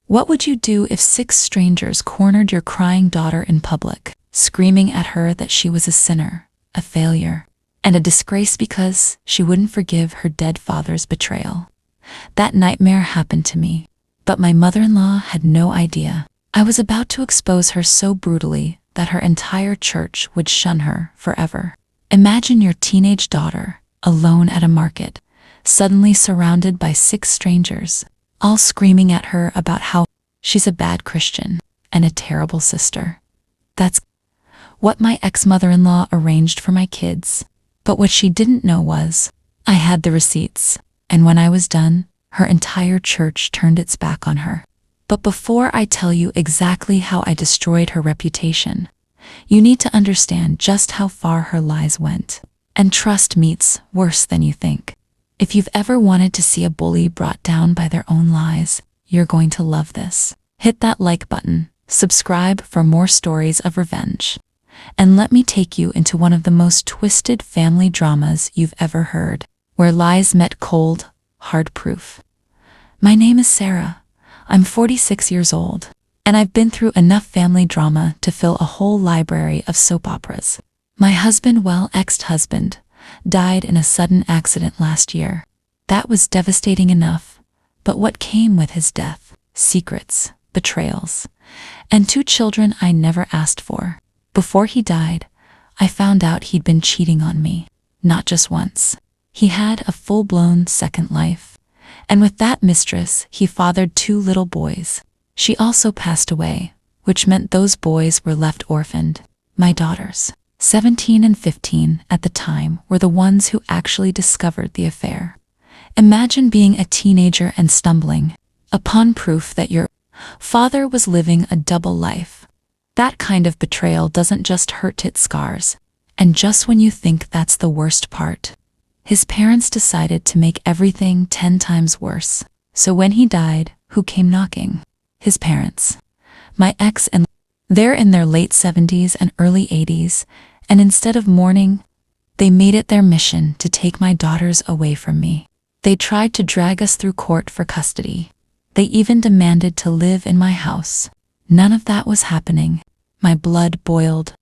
What would you do if 6 strangers cornered your crying daughter in public, screaming at her that she was a sinner, a failure, and a disgrace because she wouldn't forgive her dead father's betrayal? That nightmare happened to me, but my mother-in-law had no idea. I was about to expose her so brutally that her entire church would shun her forever. Imagine your teenage daughter, alone at a market, suddenly surrounded by 6 strangers, all screaming at her about how she's a bad Christian and a terrible sister. That's what my ex-mother-in-law arranged for my kids. But what she didn't know was, I had the receipts, and when I was done, her entire church turned its back on her. But before I tell you exactly how I destroyed her reputation, you need to understand just how far her lies went. And trust me's worse than you think. If you've ever wanted to see a bully brought down by their own lies, you're going to love this. Hit that like button, subscribe for more stories of revenge, and let me take you into one of the most twisted family dramas you've ever heard, where lies met cold, hard proof. My name is Sarah. I'm 46 years old, and I've been through enough family drama to fill a whole library of soap operas. My husband, ex-husband, died in a sudden accident last year. That was devastating enough, but what came with his death? Secrets, betrayals, and 2 children I never asked for. Before he died, I found out he'd been cheating on me, not just once. He had a full-blown second life, and with that mistress, he fathered 2 little boys. She also passed away, which meant those boys were left orphaned. My daughters, 17 and 15 at the time, were the ones who actually discovered the affair. Imagine being a teenager and stumbling upon proof that your father was living a double life. That kind of betrayal doesn't just hurt, it scars. And just when you think that's the worst part, his parents decided to make everything 10 times worse. So when he died, who came knocking? His parents. My ex and they're in their late 70s and early 80s, and instead of mourning, they made it their mission to take my daughters away from me. They tried to drag us through court for custody. They even demanded to live in my house. None of that was happening. My blood boiled.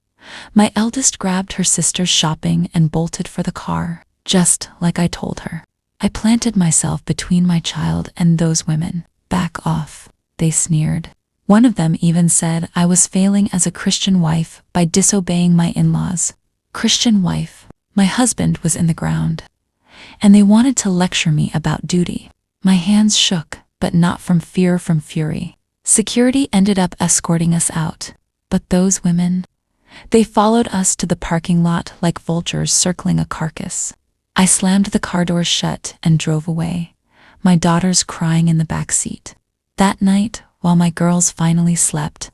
My eldest grabbed her sister's shopping and bolted for the car, just like I told her. I planted myself between my child and those women. Back off, they sneered. One of them even said I was failing as a Christian wife by disobeying my in-laws. Christian wife. My husband was in the ground, and they wanted to lecture me about duty. My hands shook, but not from fear, from fury. Security ended up escorting us out, but those women, they followed us to the parking lot like vultures circling a carcass. I slammed the car doors shut and drove away, my daughters crying in the back seat. That night, while my girls finally slept,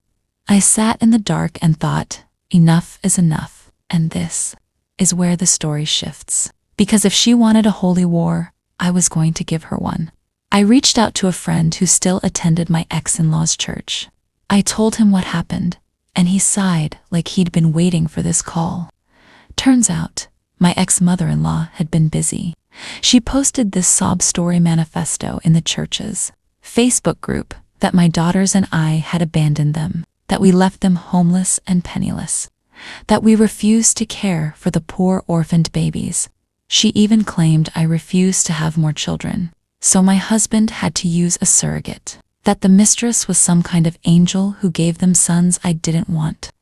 I sat in the dark and thought, enough is enough. And this is where the story shifts. Because if she wanted a holy war, I was going to give her one. I reached out to a friend who still attended my ex-in-law's church. I told him what happened, and he sighed like he'd been waiting for this call. Turns out, my ex-mother-in-law had been busy. She posted this sob story manifesto in the church's Facebook group that my daughters and I had abandoned them, that we left them homeless and penniless, that we refused to care for the poor orphaned babies. She even claimed I refused to have more children, so my husband had to use a surrogate, that the mistress was some kind of angel who gave them sons I didn't want.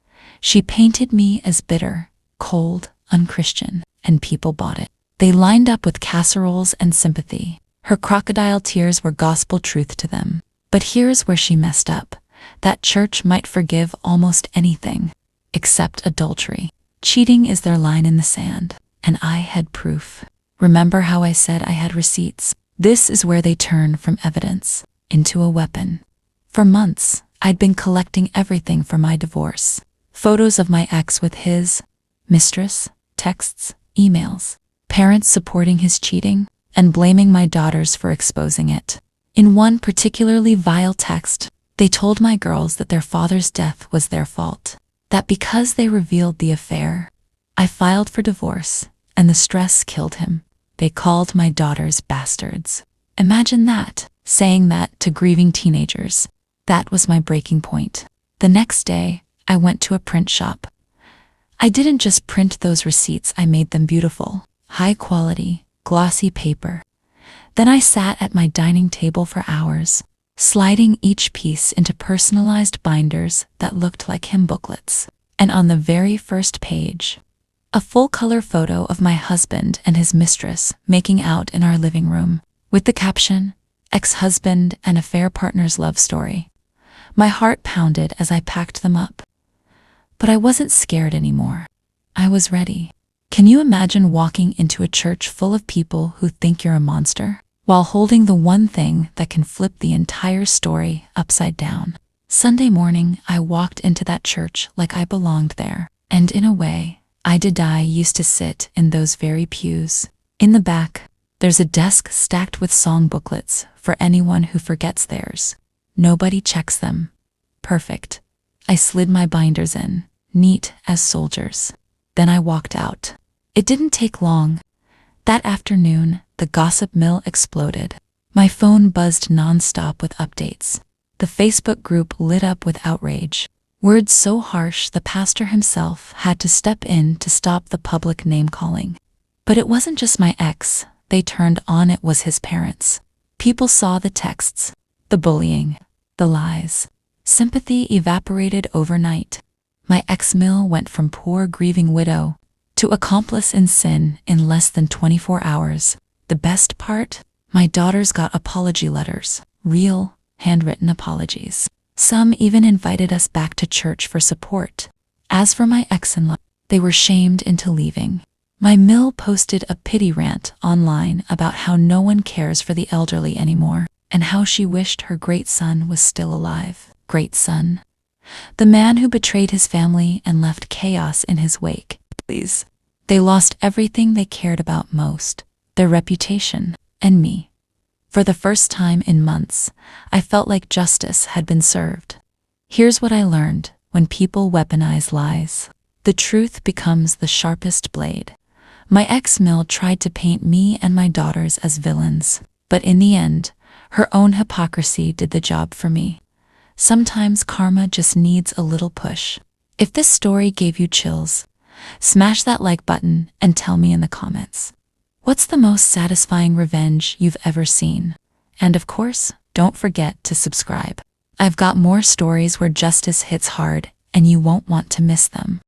She painted me as bitter, cold, unchristian, and people bought it. They lined up with casseroles and sympathy. Her crocodile tears were gospel truth to them. But here's where she messed up. That church might forgive almost anything, except adultery. Cheating is their line in the sand, and I had proof. Remember how I said I had receipts? This is where they turn from evidence into a weapon. For months, I'd been collecting everything for my divorce. Photos of my ex with his mistress, texts, emails, parents supporting his cheating, and blaming my daughters for exposing it. In one particularly vile text, they told my girls that their father's death was their fault, that because they revealed the affair, I filed for divorce, and the stress killed him. They called my daughters bastards. Imagine that, saying that to grieving teenagers. That was my breaking point. The next day, I went to a print shop. I didn't just print those receipts, I made them beautiful, high quality, glossy paper. Then I sat at my dining table for hours, sliding each piece into personalized binders that looked like hymn booklets. And on the very first page, a full-color photo of my husband and his mistress making out in our living room, with the caption, "Ex-husband and affair partner's love story." My heart pounded as I packed them up. But I wasn't scared anymore. I was ready. Can you imagine walking into a church full of people who think you're a monster, while holding the one thing that can flip the entire story upside down? Sunday morning, I walked into that church like I belonged there, and in a way, I used to sit in those very pews. In the back, there's a desk stacked with song booklets for anyone who forgets theirs. Nobody checks them. Perfect. I slid my binders in, neat as soldiers. Then I walked out. It didn't take long. That afternoon, the gossip mill exploded. My phone buzzed nonstop with updates. The Facebook group lit up with outrage. Words so harsh the pastor himself had to step in to stop the public name-calling. But it wasn't just my ex they turned on, it was his parents. People saw the texts, the bullying, the lies. Sympathy evaporated overnight. My ex-mill went from poor grieving widow to accomplice in sin in less than 24 hours. The best part? My daughters got apology letters, real, handwritten apologies. Some even invited us back to church for support. As for my ex-in-law, they were shamed into leaving. My mill posted a pity rant online about how no one cares for the elderly anymore, and how she wished her great son was still alive. Great son? The man who betrayed his family and left chaos in his wake. Please. They lost everything they cared about most, their reputation, and me. For the first time in months, I felt like justice had been served. Here's what I learned: when people weaponize lies, the truth becomes the sharpest blade. My ex-mill tried to paint me and my daughters as villains, but in the end, her own hypocrisy did the job for me. Sometimes karma just needs a little push. If this story gave you chills, smash that like button and tell me in the comments. What's the most satisfying revenge you've ever seen? And of course, don't forget to subscribe. I've got more stories where justice hits hard, and you won't want to miss them.